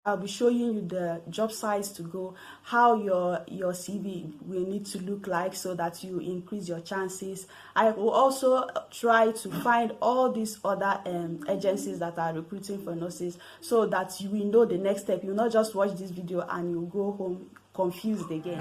I'll be showing you the job sites to go, how your CV will need to look like so that you increase your chances. I will also try to find all these other agencies that are recruiting for nurses so that you will know the next step. You will not just watch this video and you go home confused again.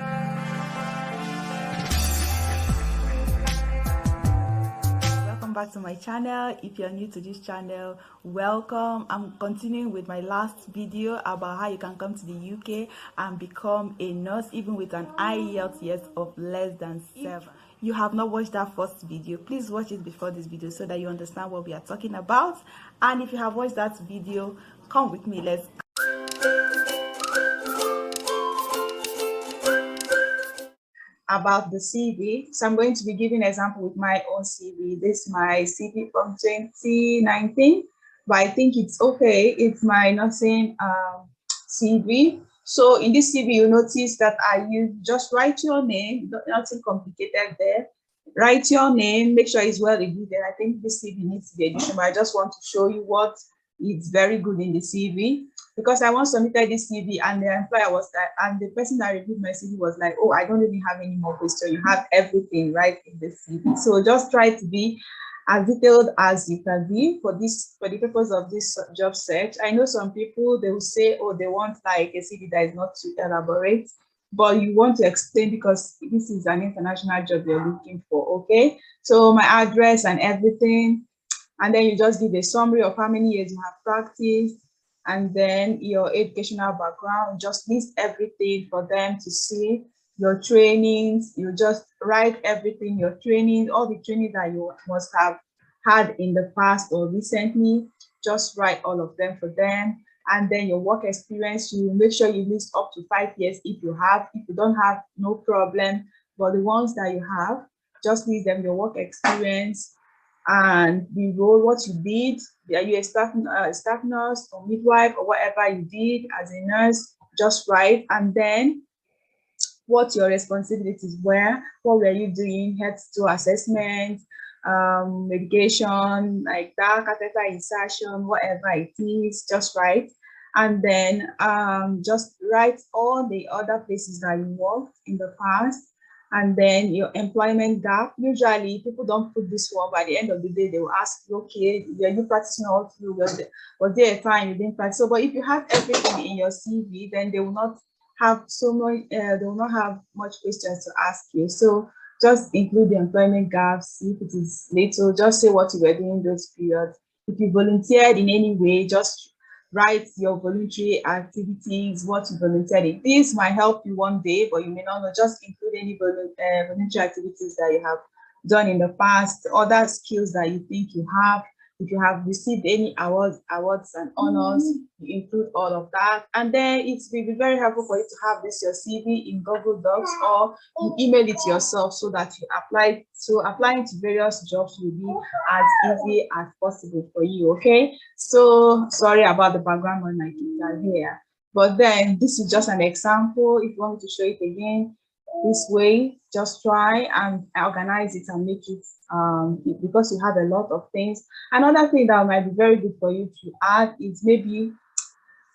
Welcome back to my channel. If you're new to this channel, welcome. I'm continuing with my last video about how you can come to the UK and become a nurse even with an IELTS years of less than 7. If you have not watched that first video, please watch it before this video so that you understand what we are talking about. And if you have watched that video, come with me. Let's about the CV. So I'm going to be giving an example with my own CV. This is my CV from 2019, but I think it's okay. It's my nursing CV. So in this CV, you notice that you just write your name, nothing complicated there. Write your name, make sure it's well edited. I think this CV needs to be edited, but I just want to show you what is very good in the CV. Because I once submitted this CV and the employer was like, and the person that reviewed my CV was like, oh, I don't really have any more questions. You have everything right in the CV. So just try to be as detailed as you can be for the purpose of this job search. I know some people, they will say, oh, they want like a CV that is not too elaborate, but you want to explain because this is an international job you're looking for, okay? So my address and everything, and then you just give a summary of how many years you have practiced, and then your educational background, just list everything for them to see. Your trainings, you just write everything, your training, all the training that you must have had in the past or recently, just write all of them for them. And then your work experience, you make sure you list up to 5 years if you have. If you don't have, no problem. But the ones that you have, just list them, your work experience, and the role, what you did. Are you a staff nurse or midwife or whatever you did as a nurse? Just write. And then what your responsibilities were, what were you doing, health to assessment, medication, like that, catheter insertion, whatever it is, just write. And then just write all the other places that you worked in the past. And then your employment gap. Usually people don't put this one, by the end of the day, they will ask you, okay, were you practicing all through? Was there a time you didn't practice? So, but if you have everything in your CV, then they will not have so much, they will not have much questions to ask you. So just include the employment gaps. If it is little, just say what you were doing those periods. If you volunteered in any way, just write your voluntary activities, what you volunteered in. This might help you one day, but you may not know. Just include any voluntary activities that you have done in the past, other skills that you think you have. If you have received any awards and honors, you include all of that. And then it will be very helpful for you to have this, your CV, in Google Docs, or you email it yourself so that you apply. So applying to various jobs will be as easy as possible for you, okay? So sorry about the background on my kids are here. But then this is just an example. If you want me to show it again, this way, just try and organize it and make it because you have a lot of things. Another thing that might be very good for you to add is maybe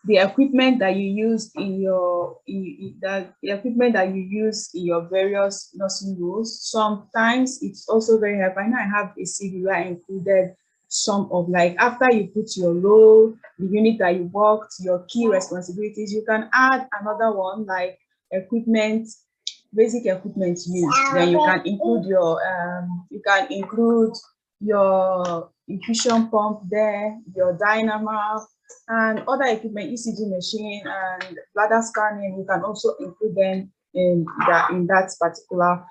the equipment that you use in your the equipment that you use in your various nursing roles. Sometimes it's also very helpful. I know I have a CV where I included some of, like, after you put your role, the unit that you worked, your key responsibilities, you can add another one like equipment, basic equipment used. Then you can include your infusion pump there, your dynamo, and other equipment, ECG machine and bladder scanning. You can also include them in that particular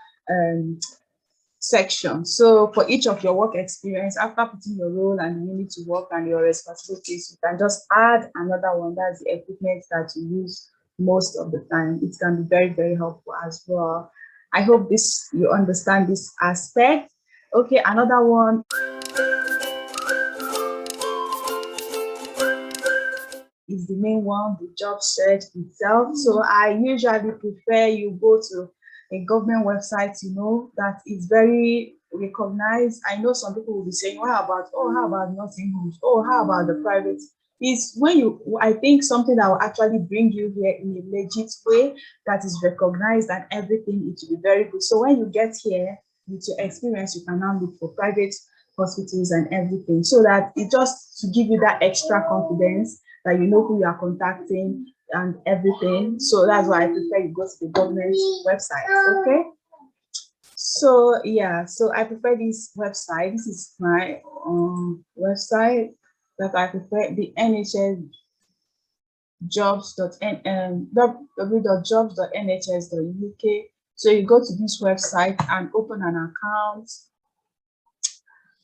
section. So for each of your work experience, after putting your role and the unit to work and your responsibilities, you can just add another one. That's the equipment that you use most of the time. It can be very, very helpful as well. I hope you understand this aspect. Okay, another one is the main one, the job search itself. So I usually prefer you go to a government website, that is very recognized. I know some people will be saying, how about nursing homes? Oh, how about the private is when you, I think something that will actually bring you here in a legit way that is recognized and everything, it will be very good. So when you get here with your experience, you can now look for private hospitals and everything, so that it just to give you that extra confidence that you know who you are contacting and everything. So that's why I prefer you go to the government website. Okay. So yeah, so I prefer this website. This is my website that I prefer, the NHS www.jobs.nhs.uk. So you go to this website and open an account.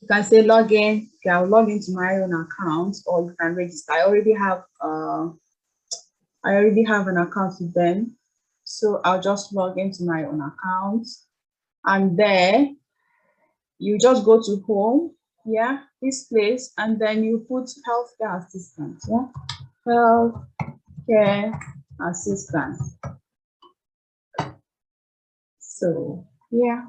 You can say log in. Okay, I'll log into my own account, or you can register. I already have an account with them. So I'll just log into my own account, and there you just go to home, yeah, this place, and then you put healthcare assistant, yeah, healthcare assistant. So yeah,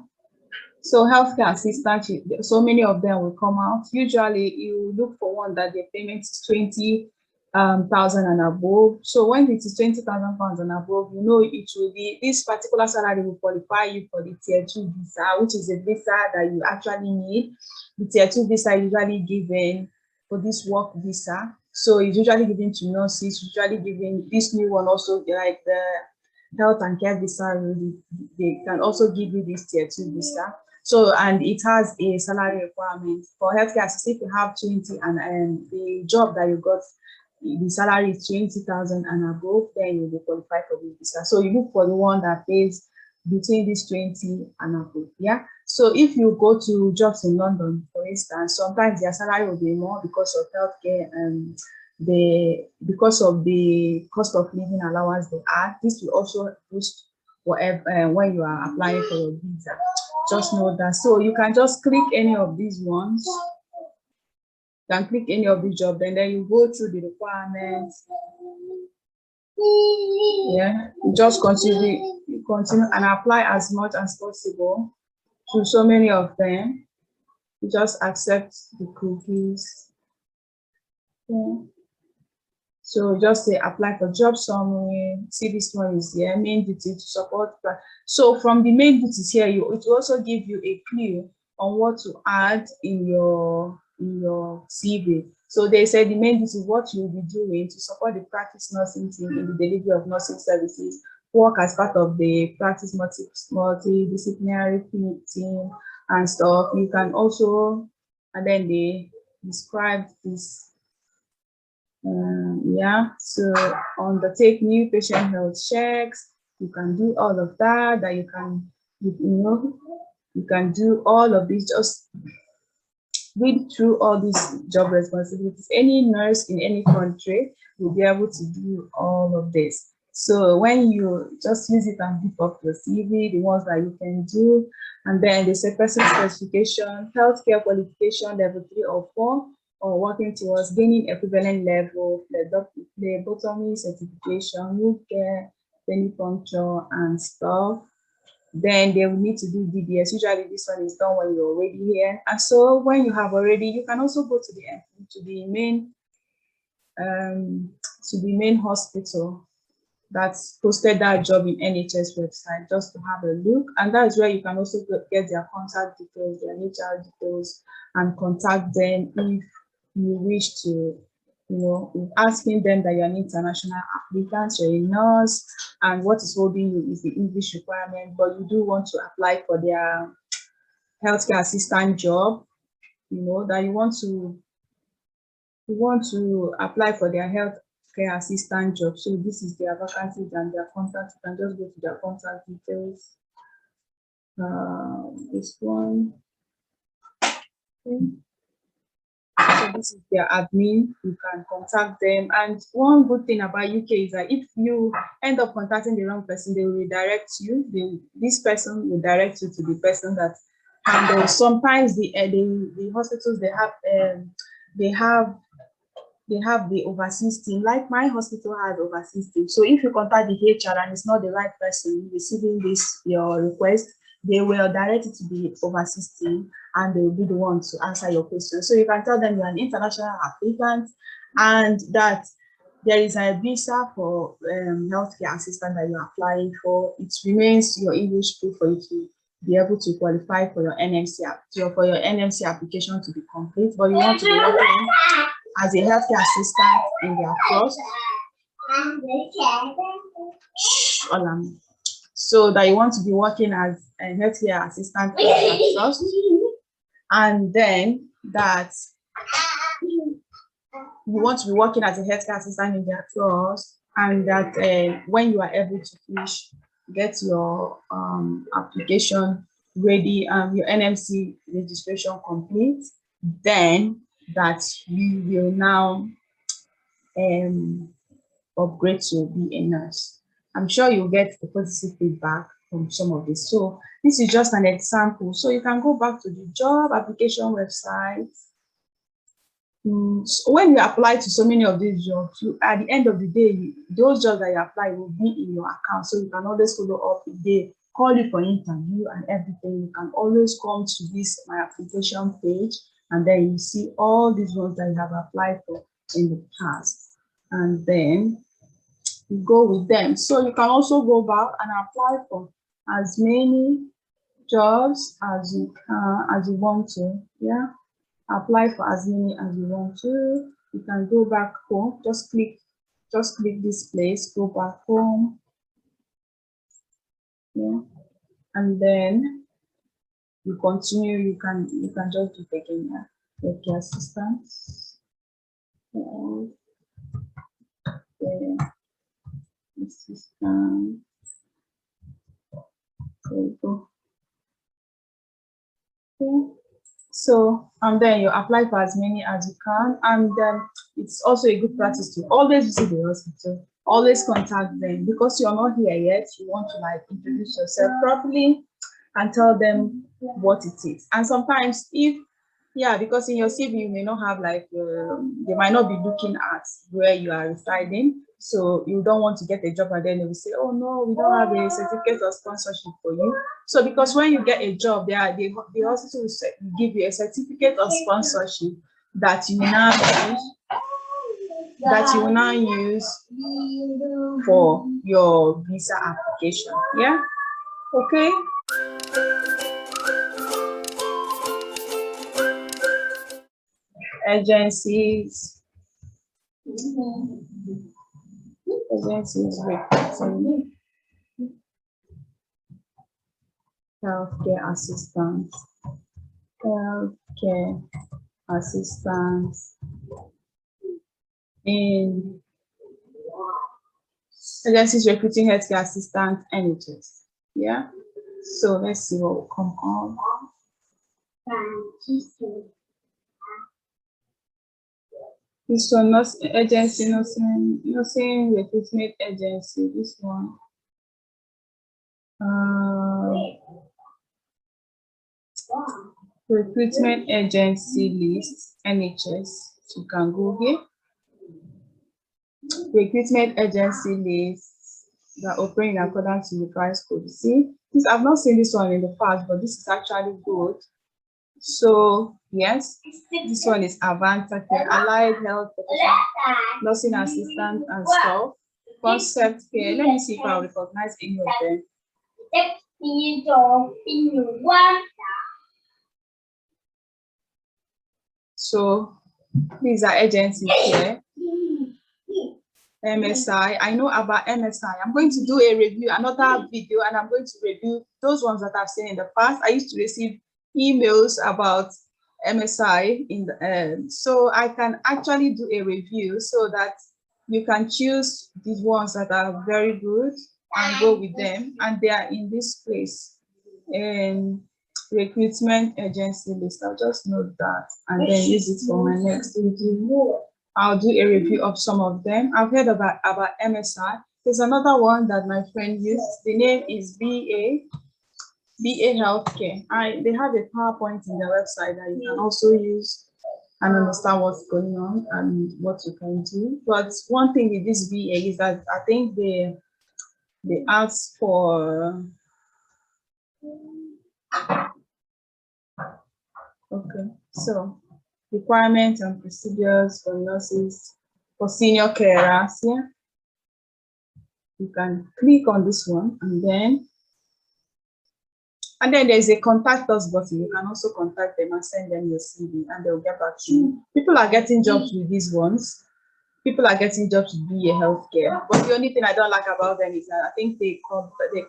so healthcare assistant, so many of them will come out. Usually you look for one that the payment is 20,000 and above. So when it is 20,000 pounds and above, you know it will be, this particular salary will qualify you for the tier 2 visa, which is a visa that you actually need. The tier 2 visa is usually given for this work visa. So it's usually given to nurses, usually given this new one also, like the health and care visa, they can also give you this tier 2 visa. So, and it has a salary requirement for healthcare assistant. If you have 20 and the job that you got, the salary is 20,000 and above, then you will qualify for the visa. So you look for the one that pays between this 20 and above. Yeah. So if you go to jobs in London, for instance, sometimes their salary will be more because of healthcare and because of the cost of living allowance they add. This will also boost whatever when you are applying for your visa. Just know that. So you can just click any of these ones. You can click any of the job, and then you go through the requirements. Yeah, you just continue and apply as much as possible to so many of them. You just accept the cookies. Yeah. So just say apply for job summary. See, this one is here, main duty to support. So from the main duties here, it will also give you a clue on what to add in your CV. So they said the main duty is what you will be doing to support the practice nursing team in the delivery of nursing services, work as part of the practice multidisciplinary team and stuff. You can also, and then they describe this. Yeah, so undertake new patient health checks. You can do all of that. You can do all of this. Just read through all these job responsibilities. Any nurse in any country will be able to do all of this. So when you just use it and beef up your CV, the ones that you can do, and then the person specification, healthcare qualification level 3 or 4, or working towards gaining equivalent level, phlebotomy certification, wound care, venipuncture, and stuff. Then they will need to do DBS. Usually this one is done when you're already here. And so when you have already, you can also go to the main hospital that's posted that job in NHS website, just to have a look. And that's where you can also get their contact details, their HR details, and contact them if you wish to, asking them that you're an international applicant, you're a nurse, and what is holding you is the English requirement, but you do want to apply for their healthcare assistant job, that you want to apply for their healthcare assistant job. So this is their vacancies and their contacts. You can just go to their contact details. This one. Okay. So this is their admin. You can contact them. And one good thing about UK is that if you end up contacting the wrong person, they will redirect you. This person will direct you to the person that handles. Sometimes the hospitals they have the overseas team. Like my hospital has overseas team. So if you contact the HR and it's not the right person receiving your request, they will direct it to the overseas team, and they will be the ones to answer your question. So you can tell them you're an international applicant and that there is a visa for healthcare assistant that you're applying for. It remains your English proof for you to be able to qualify for your NMC application to be complete, but you want to be working as a healthcare assistant in their trust. So that you want to be working as a healthcare assistant in their trust, and then that you want to be working as a healthcare assistant in their trust, and that when you are able to finish, get your application ready and your NMC registration complete, then that you will now upgrade to be a nurse. I'm sure you'll get the positive feedback from some of this. So this is just an example. So you can go back to the job application website. So when you apply to so many of these jobs, at the end of the day, those jobs that you apply will be in your account. So you can always follow up if they call you for interview and everything. You can always come to this my application page, and then you see all these ones that you have applied for in the past, and then you go with them. So you can also go back and apply for as many jobs as you can, as you want to. Yeah, apply for as many as you want to. You can go back home. Just click this place. Go back home. Yeah, and then you continue. You can just do again. Healthcare assistant. Assistant. There you go. Okay. So, and then you apply for as many as you can, and then it's also a good practice to always visit the hospital, always contact them, because you're not here yet. You want to like introduce yourself properly and tell them what it is. And sometimes because in your CV you may not have like they might not be looking at where you are residing, so you don't want to get a job and then they will say, oh no, we don't have a certificate of sponsorship for you. So because when you get a job, the hospital will give you a certificate of sponsorship that you will now use for your visa application. Yeah, okay. Agencies recruiting healthcare assistants. In agencies recruiting healthcare assistants, NHS. Yeah. So let's see what will come on. This one, nursing agency, nursing recruitment agency. This one. Recruitment agency list, NHS. So you can go here. Recruitment agency list that operate in accordance with the price code. See, I've not seen this one in the past, but this is actually good. So yes, this one is Advanced Allied Health Professional, Nursing Assistant and stuff. Concept care. Let me see if I recognize any of them. So these are agencies here. MSI. I know about MSI. I'm going to do a review, another video, and I'm going to review those ones that I've seen in the past. I used to receive emails about MSI so I can actually do a review so that you can choose these ones that are very good and go with them, and they are in this place. Recruitment agency list. I'll just note that and then use it for my next review. I'll do a review of some of them. I've heard about MSI. There's another one that my friend used. The name is BA Healthcare. They have a PowerPoint in their website that you can also use and understand what's going on and what you can do. But one thing with this BA is that I think they ask for okay, so requirements and procedures for nurses for senior carers. Yeah, you can click on this one, and then there's a contact us button. You can also contact them and send them your CV, and they'll get back to you. People are getting jobs with these ones. People are getting jobs with BA Healthcare. But the only thing I don't like about them is that I think they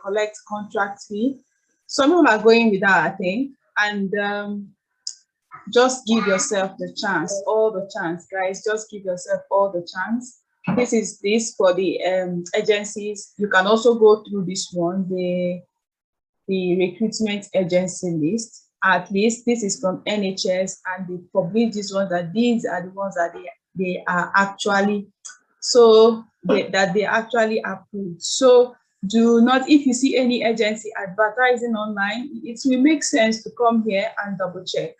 collect contract fee. Some people are going with that, I think. And just give yourself the chance, all the chance, guys. Just give yourself all the chance. This is for the agencies. You can also go through this one, the recruitment agency list. At least this is from NHS, and they publish this one, that these are the ones that they are actually that they actually approved. So do not, if you see any agency advertising online, it will make sense to come here and double check.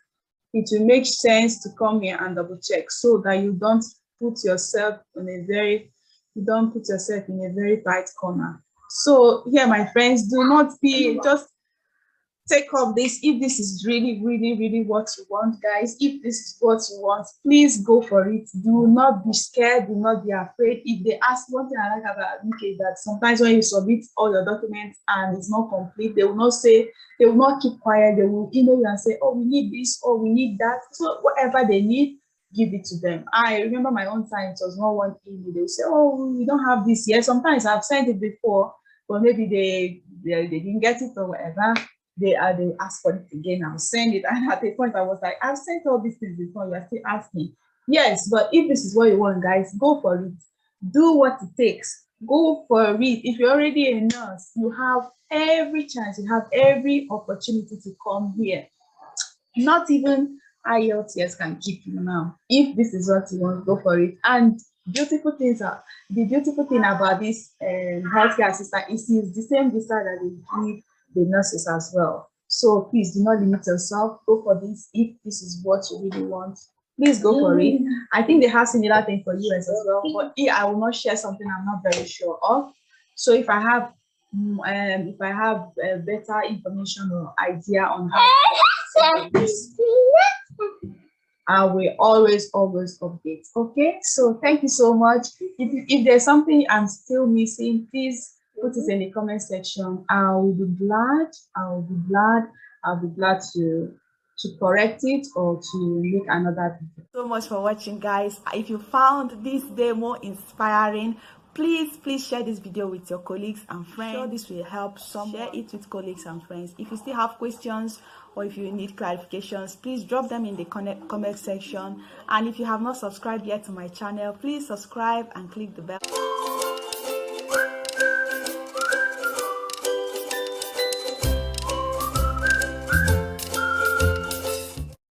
It will make sense to come here and double check, so that you don't put yourself in a very tight corner. So yeah, my friends, do not be, just take up this. If this is really what you want, guys, if this is what you want, please go for it. Do not be scared, do not be afraid. If they ask, one thing I like about UK, that sometimes when you submit all your documents and it's not complete, they will not keep quiet. They will email you and say, oh, we need this, or we need that. So whatever they need, give it to them. I remember my own time, it was not one email. They will say, oh, we don't have this yet. Sometimes I've sent it before, but maybe they didn't get it or whatever. They ask for it again. I'll send it. And at a point I was like, I've sent all these things before, you're still asking. Yes, but if this is what you want, guys, go for it. Do what it takes. Go for it. If you're already a nurse, you have every chance, you have every opportunity to come here. Not even IELTS can keep you now. If this is what you want, go for it. And the beautiful thing about this healthcare assistant is the same visa that they give the nurses as well. So please do not limit yourself. Go for this. If this is what you really want, please go for it. I think they have similar thing for US as well, but here I will not share something I'm not very sure of. So if I have better information or idea on how to this, I will always update. Okay, so thank you so much. If there's something I'm still missing, please put it in the comment section. I'll be glad to correct it or to make another video. So much for watching, guys. If you found this demo inspiring, please share this video with your colleagues and friends. I'm sure this will help someone. Share it with colleagues and friends. If you still have questions or if you need clarifications, please drop them in the comment section. And if you have not subscribed yet to my channel, please subscribe and click the bell.